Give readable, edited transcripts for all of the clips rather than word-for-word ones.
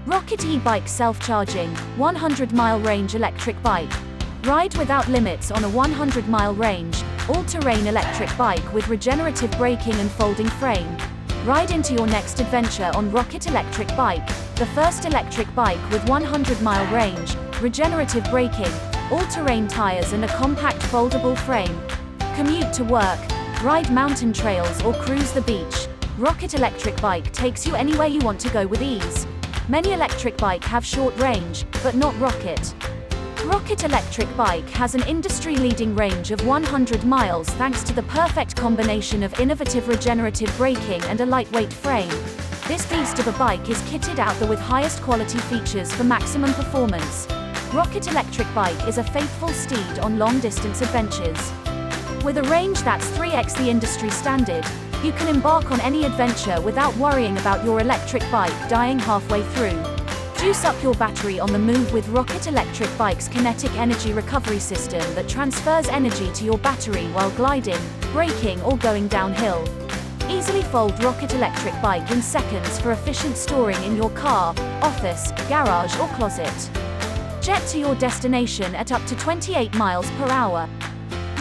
Rocket eBike self-charging, 100-mile range electric bike. Ride without limits on a 100-mile range, all-terrain electric bike with regenerative braking and folding frame. Ride into your next adventure on Rocket Electric Bike, the first electric bike with 100-mile range, regenerative braking, all-terrain tires and a compact foldable frame. Commute to work, ride mountain trails or cruise the beach. Rocket Electric Bike takes you anywhere you want to go with ease. Many electric bikes have short range, but not Rocket. Rocket Electric Bike has an industry-leading range of 100 miles thanks to the perfect combination of innovative regenerative braking and a lightweight frame. This beast of a bike is kitted out with highest quality features for maximum performance. Rocket Electric Bike is a faithful steed on long-distance adventures. With a range that's 3x the industry standard, you can embark on any adventure without worrying about your electric bike dying halfway through. Juice up your battery on the move with Rocket Electric Bike's kinetic energy recovery system that transfers energy to your battery while gliding, braking or going downhill. Easily fold Rocket Electric Bike in seconds for efficient storing in your car, office, garage or closet. Jet to your destination at up to 28 miles per hour.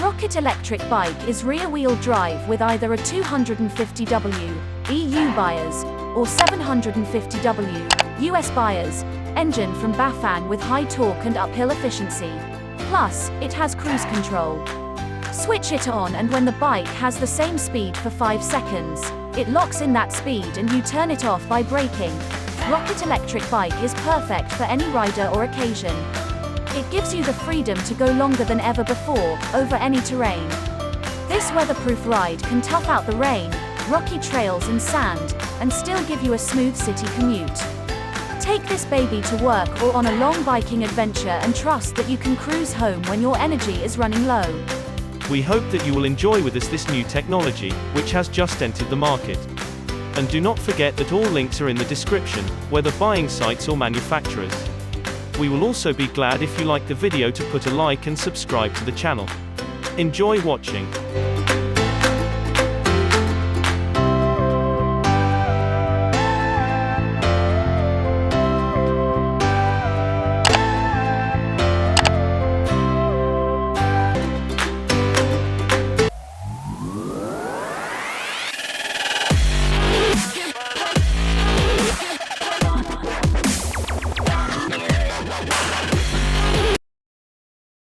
Rocket Electric Bike is rear-wheel drive with either a 250W EU bias or 750W US bias engine from Bafang with high torque and uphill efficiency. Plus, it has cruise control. Switch it on and when the bike has the same speed for 5 seconds, it locks in that speed and you turn it off by braking. Rocket Electric Bike is perfect for any rider or occasion. It gives you the freedom to go longer than ever before, over any terrain. This weatherproof ride can tough out the rain, rocky trails and sand, and still give you a smooth city commute. Take this baby to work or on a long biking adventure and trust that you can cruise home when your energy is running low. We hope that you will enjoy with us this new technology, which has just entered the market. And do not forget that all links are in the description, whether buying sites or manufacturers. We will also be glad if you like the video to put a like and subscribe to the channel. Enjoy watching.